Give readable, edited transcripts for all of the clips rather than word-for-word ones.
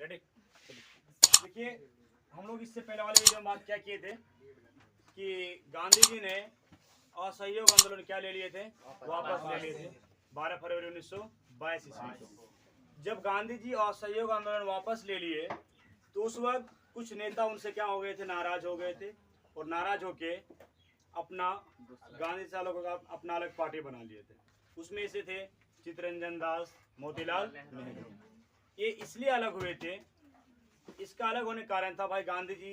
Ready. देखिए हम लोग इससे पहले वाले वीडियो में बात क्या किए थे कि गांधी जी ने असहयोग आंदोलन क्या ले लिए थे, वापस ले लिए थे 12 फरवरी 1922 ईस्वी को। जब गांधी जी असहयोग आंदोलन वापस ले लिए तो उस वक्त कुछ नेता उनसे क्या हो गए थे, नाराज हो गए थे और नाराज होके अपना गांधी चालकों का अपना अलग पार्टी बना लिए थे। उसमें से थे चित्तरंजन दास, मोतीलाल नेहरू। ये इसलिए अलग हुए थे, इसका अलग होने का कारण था भाई गांधी जी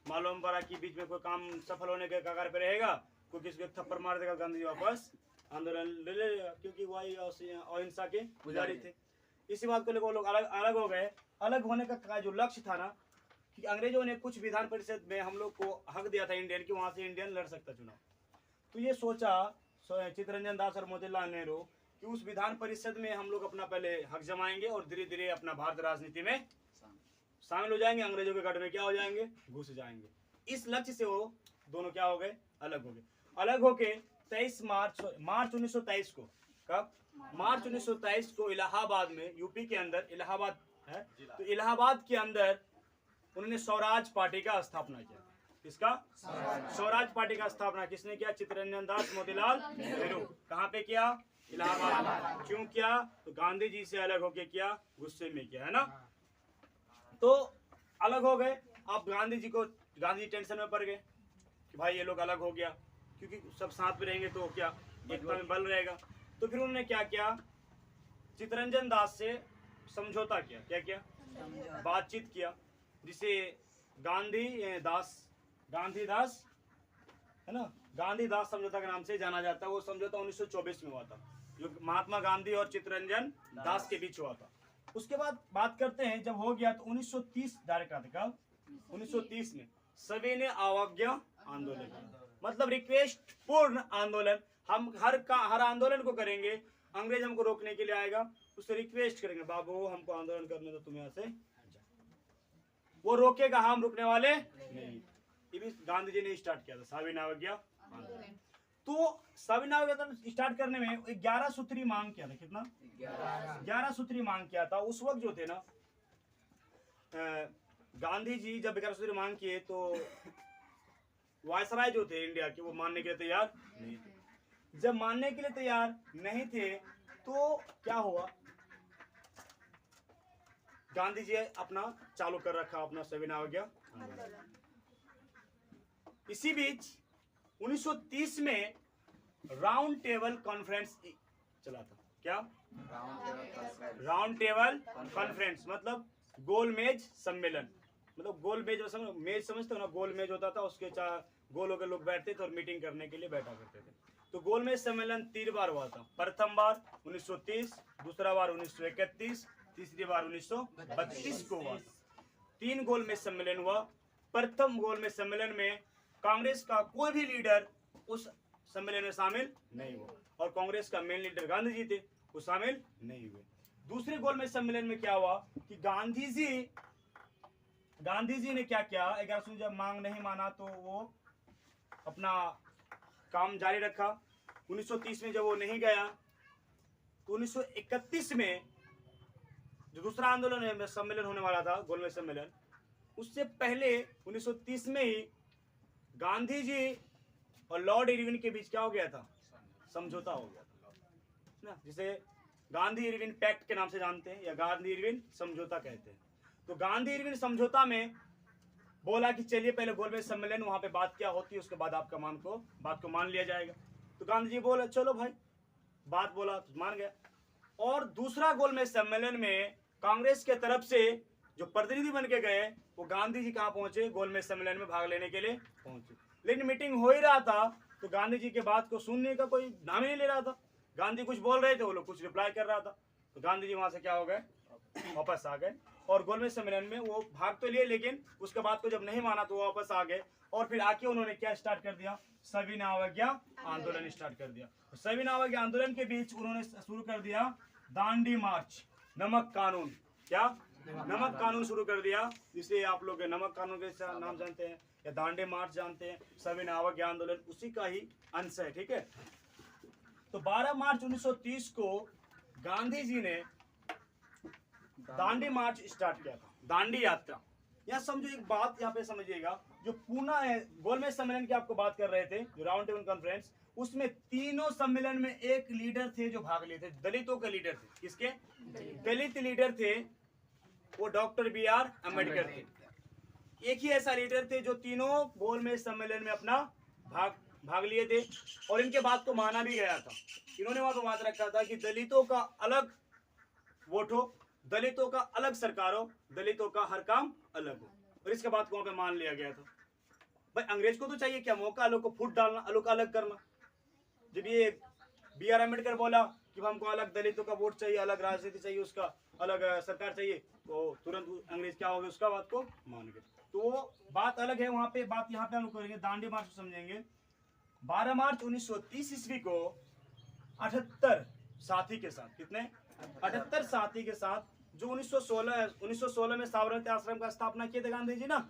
मालूम पड़ा कि बीच में कोई काम सफल होने के कगार पे रहेगा, कोई किसी को थप्पड़ मार देगा, गांधी जी वापस आंदोलन ले लेगा, क्योंकि वही अहिंसा के पुजारी थे। इसी बात को लेकर वो लोग अलग हो गए। अलग होने का जो लक्ष्य था ना कि अंग्रेजों ने कुछ विधान परिषद में हम लोग को हक दिया था इंडियन कि वहां से इंडियन लड़ सकता चुनाव, तो ये सोचा चित्तरंजन दास और मोतीलाल नेहरू कि उस विधान परिषद में हम लोग अपना पहले हक जमाएंगे और धीरे धीरे अपना भारत राजनीति में शामिल हो जाएंगे, अंग्रेजों के गढ़ में क्या हो जाएंगे, घुस जाएंगे। इस लक्ष्य से वो दोनों क्या हो गए, अलग हो गए। अलग होके 23 मार्च 1923 को, कब, मार्च 1923 को इलाहाबाद में, यूपी के अंदर इलाहाबाद है, तो इलाहाबाद के अंदर उन्होंने स्वराज पार्टी का स्थापना किया। किसका? स्वराज पार्टी का स्थापना किसने किया? चित्तरंजन दास, मोतीलाल नेहरू। कहाँ पे किया? इलाहाबाद। क्यों किया? तो गांधी जी से अलग होके किया, गुस्से में किया, है ना। तो अलग हो गए। अब गांधी जी टेंशन में पड़ गए कि भाई ये लोग अलग हो गया, क्योंकि सब साथ में रहेंगे तो क्या एकता में बल रहेगा। तो फिर उन्होंने क्या किया, चित्तरंजन दास से समझौता किया। क्या किया? बातचीत किया, जिसे गांधी दास है ना, गांधी दास समझौता के नाम से जाना जाता है। वो समझौता 1924 में हुआ था, जो महात्मा गांधी और चित्तरंजन दास के बीच हुआ था। उसके बाद बात करते हैं, जब हो गया तो 1930 डायरेक्ट आते, कब? 1930 में सविनय अवज्ञा आंदोलन, मतलब रिक्वेस्ट पूर्ण आंदोलन। हम हर आंदोलन को करेंगे, अंग्रेज हमको रोकने के लिए आएगा, उससे रिक्वेस्ट करेंगे, बाबू हमको आंदोलन करने दो, तुम यहाँ से, वो रोकेगा, हम रुकने वाले नहीं। ये भी गांधी जी ने स्टार्ट किया था, सविनय अवज्ञा आंदोलन। तो सविनय अवज्ञा स्टार्ट करने में 11 सूत्री मांग किया था। कितना? 11 सूत्री मांग किया था। उस वक्त जो थे ना गांधी जी जब 11 सूत्री मांग किए तो वायसराय जो थे इंडिया के, वो मानने के लिए तैयार नहीं थे। जब मानने के लिए तैयार नहीं थे तो क्या हुआ, गांधी जी अपना चालू कर रखा अपना सविनय अवज्ञा आंदोलन। इसी बीच 1930 में राउंड टेबल कॉन्फ्रेंस चला था। क्या? राउंड टेबल कॉन्फ्रेंस मतलब गोल मेज सम्मेलन। मतलब गोल मेज समझते हो ना, गोल मेज होता था, उसके गोल होकर लोग बैठते थे और मीटिंग करने के लिए बैठा करते थे। तो गोल मेज सम्मेलन 3 बार हुआ था। प्रथम बार 1930, दूसरा बार 1931, तीसरी बार 1932 को हुआ। 3 गोल मेज सम्मेलन हुआ। प्रथम गोल मेज सम्मेलन में कांग्रेस का कोई भी लीडर उस सम्मेलन में शामिल नहीं हुआ, और कांग्रेस का मेन लीडर गांधी जी थे, वो शामिल नहीं हुए। दूसरे गोल मेज सम्मेलन में क्या हुआ कि गांधी जी ने क्या किया, 11 जब मांग नहीं माना तो वो अपना काम जारी रखा। 1930 में जब वो नहीं गया तो 1931 में जो दूसरा आंदोलन सम्मेलन होने वाला था, गोल मेज सम्मेलन, उससे पहले 1930 में ही गांधी जी और लॉर्ड इरविन के बीच क्या हो गया था, समझौता हो गया था ना, जिसे गांधी इरविन पैक्ट के नाम से जानते हैं या गांधी इरविन समझौता कहते हैं। तो गांधी इरविन समझौता में बोला कि चलिए पहले गोल मेज सम्मेलन, वहां पे बात क्या होती है, उसके बाद आपका बात को मान लिया जाएगा। तो गांधी जी बोला चलो भाई, बात बोला तो मान गया। और दूसरा गोल मेज सम्मेलन में कांग्रेस के तरफ से जो प्रतिनिधि बन के गए, वो गांधी जी कहाँ पहुंचे, गोल मेज सम्मेलन में भाग लेने के लिए पहुंचे। लेकिन मीटिंग हो ही रहा था तो गांधी जी के बात को सुनने का कोई नाम ही नहीं ले रहा था। गांधी कुछ बोल रहे थे, वो लोग कुछ रिप्लाई कर रहा था। तो गांधी जी वहां से क्या हो गए, वापस आ गए। और गोल मेज सम्मेलन में वो भाग तो लिए, लेकिन उसके बाद को जब नहीं माना तो वो वापस आ गए। और फिर आके उन्होंने क्या स्टार्ट कर दिया, सविनय अवज्ञा आंदोलन स्टार्ट कर दिया। सविनय अवज्ञा आंदोलन के बीच उन्होंने शुरू कर दिया दांडी मार्च, नमक कानून। क्या? नमक कानून शुरू कर दिया, जिसे आप लोग नमक कानून के नाम जानते हैं या दांडी मार्च जानते हैं। सविनय अवज्ञा आंदोलन उसी का ही अंश है, ठीक है। तो 12 मार्च 1930 को गांधी जी ने दांडी मार्च स्टार्ट किया था, दांडी यात्रा। यहाँ समझो एक बात, यहाँ पे समझिएगा, जो पूना है गोलमेज सम्मेलन की आपको बात कर रहे थे, जो राउंड टेबल कॉन्फ्रेंस, उसमें तीनों सम्मेलन में एक लीडर थे जो भाग लिए थे, दलितों के लीडर थे। किसके? दलित लीडर थे, वो डॉक्टर BR अम्बेडकर थे। एक ही ऐसा लीडर थे जो तीनों गोलमेज सम्मेलन में अपना भाग लिए थे, और इनके बात को माना भी गया था। इन्होंने वहां पर बात रखा था कि दलितों का अलग वोट हो, दलितों का अलग सरकार हो, दलितों का हर काम अलग हो, और इसके बात को वहां पे मान लिया गया था। भाई अंग्रेज को तो चाहिए क्या? मौका, लोग को फुट डालना, लोग अलग करना। जब ये BR अम्बेडकर बोला कि हमको अलग दलितों का वोट चाहिए, अलग राजनीति चाहिए, उसका अलग सरकार चाहिए, तो तुरंत अंग्रेज क्या हो गए, उसका बात को मान गए। तो बात अलग है वहां पे, बात यहाँ पे हम करेंगे, दांडी मार्च समझेंगे। 12 मार्च 1930 ईस्वी को 78 साथी के साथ, कितने? 78 साथी के साथ, जो 1916 में साबरमती आश्रम का स्थापना किए थे गांधी जी ना,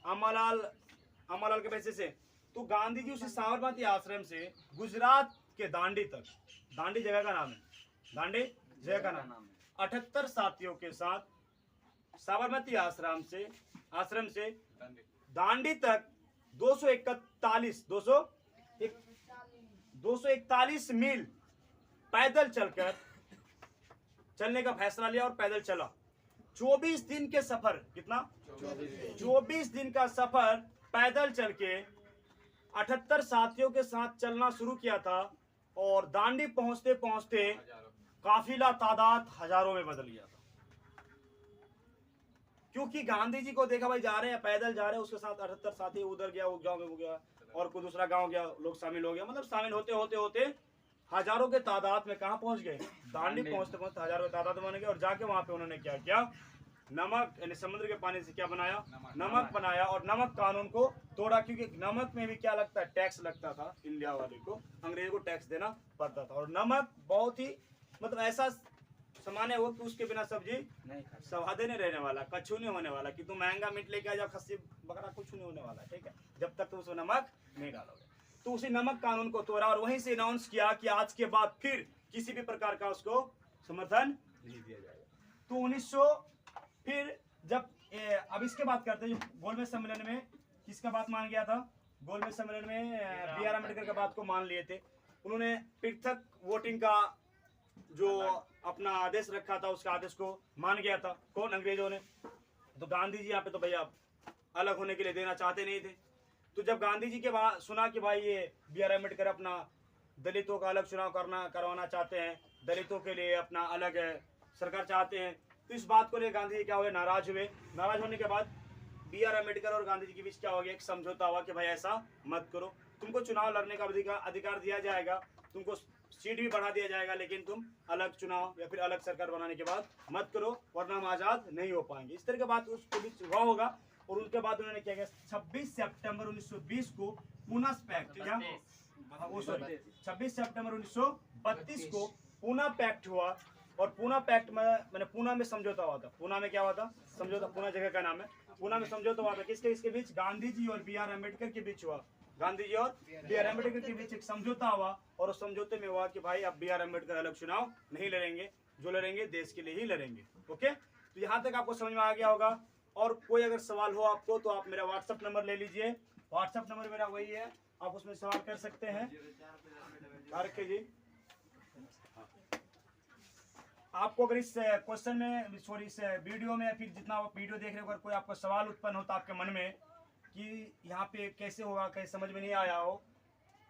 अम्मालाल के पैसे से। तो गांधी जी उसी साबरमती आश्रम से गुजरात के दांडी तक, दांडी जगह का नाम है, दांडी जगह का नाम, 78 साथियों के साथ साबरमती आश्रम से दांडी तक 241 मील पैदल चलने का फैसला लिया, और पैदल चला। 24 दिन के सफर, कितना? 24 दिन का सफर पैदल चल के 78 साथियों के साथ चलना शुरू किया था, और दांडी पहुंचते पहुंचते काफिला तादाद हजारों में बदल गया था। क्योंकि गांधी जी को देखा, भाई जा रहे हैं, पैदल जा रहे हैं, उसके साथ 78 साथी, उधर गया, वो गांव में हो गया, और कोई दूसरा गांव गया, लोग शामिल हो गया, मतलब शामिल होते होते होते हजारों के तादाद में कहां पहुंच गए? दांडी पहुंचते पहुंचते हजारों के तादाद में बन गए। और जाके वहां पे उन्होंने क्या किया? नमक, यानी समुद्र के पानी से क्या बनाया? नमक बनाया, और नमक कानून को तोड़ा, क्योंकि नमक में भी क्या लगता है? टैक्स लगता था। इंडिया वाले को, अंग्रेज को टैक्स देना पड़ता था, और नमक बहुत ही मतलब ऐसा सामान है वो कि उसके बिना सब्जी स्वादे नहीं रहने वाला, कछु नहीं होने वाला, कि तुम महंगा मीट लेके आ जाओ, खस्सी बकरा, कुछ नहीं होने वाला, ठीक है, जब तक तुम उसमें नमक नहीं डालोगे। तो उसी नमक कानून को तोड़ा, और वहीं से अनाउंस किया कि आज के बाद फिर किसी भी प्रकार का उसको समर्थन नहीं दिया जाएगा। तो 1900 फिर जब अब इसके बात करते हैं, गोलमेज सम्मेलन में किसका बात मान गया था? गोलमेज सम्मेलन में BR अम्बेडकर का बात को मान लिए थे। उन्होंने पृथक वोटिंग का जो अपना आदेश रखा था, उसका आदेश को मान गया था। कौन? अंग्रेजों ने। तो गांधी जी यहाँ पे तो भैया अलग होने के लिए देना चाहते नहीं थे। तो जब गांधी जी के बाद सुना कि भाई ये BR अम्बेडकर अपना दलितों का अलग चुनाव करवाना चाहते हैं, दलितों के लिए अपना अलग सरकार चाहते हैं, तो इस बात को लेकर गांधी जी क्या हुए? नाराज हुए। नाराज होने के बाद BR अम्बेडकर और गांधी जी के बीच क्या हो गया? एक समझौता हुआ कि भाई ऐसा मत करो, तुमको चुनाव लड़ने का अधिकार दिया जाएगा, तुमको सीट भी बढ़ा दिया जाएगा, लेकिन तुम अलग चुनाव या फिर अलग सरकार बनाने के बाद मत करो, वरना हम आजाद नहीं हो पाएंगे। इस तरह की बात उसके बीच हुआ होगा। और उसके बाद उन्होंने क्या किया? 26 सितंबर 1920 को पूना पैक्ट, 26 सितंबर 1932 को पूना पैक्ट हुआ। और पूना पैक्ट में मैंने पूना में समझौता हुआ था। पूना में क्या हुआ था? समझौता। पूना जगह का नाम है। पूना में समझौता हुआ था किसके बीच? गांधी जी और BR अम्बेडकर के बीच हुआ। गांधी जी और BR अम्बेडकर के बीच एक समझौता हुआ, और उस समझौते में हुआ कि भाई अब BR अम्बेडकर अलग चुनाव नहीं लड़ेंगे, जो लड़ेंगे देश के लिए ही लड़ेंगे। ओके, तो यहाँ तक आपको समझ में आ गया होगा। और कोई अगर सवाल हो आपको तो आप मेरा व्हाट्सएप नंबर ले लीजिए। व्हाट्सएप नंबर मेरा वही है, आप उसमें सवाल कर सकते हैं। रखे जी, आपको अगर इस क्वेश्चन में, सॉरी इस वीडियो में, फिर जितना आप वीडियो देख रहे हो, अगर कोई आपको सवाल उत्पन्न होता आपके मन में कि यहाँ पे कैसे होगा, कहीं समझ में नहीं आया हो,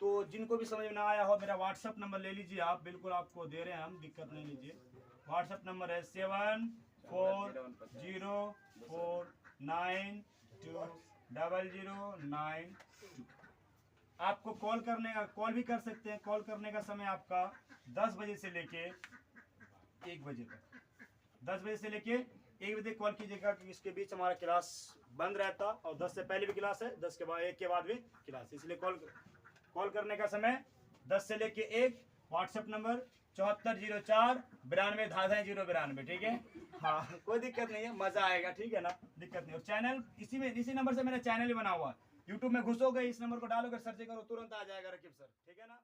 तो जिनको भी समझ में ना आया हो, मेरा व्हाट्सएप नंबर ले लीजिए आप। बिल्कुल आपको दे रहे हैं हम, दिक्कत नहीं लीजिए। व्हाट्सएप नंबर है 7404920092। आपको कॉल भी कर सकते हैं। कॉल करने का समय आपका 10 बजे से लेके 1 बजे तक, 10 बजे से लेके 1 बजे कॉल कीजिएगा, क्योंकि इसके बीच हमारा क्लास बंद रहता, और 10 से पहले भी क्लास है, 10 के बाद 1 के बाद भी क्लास, इसलिए कॉल करने का समय 10 से लेके 1। व्हाट्सएप नंबर 740492 ठीक है। हाँ, कोई दिक्कत नहीं है, मजा आएगा, ठीक है ना, दिक्कत नहीं। और चैनल इसी नंबर से मेरा चैनल ही बना हुआ है। यूट्यूब में घुसोगे, इस नंबर को डालोगे, सर्च करो, तुरंत आ जाएगा रकीब सर, ठीक है ना।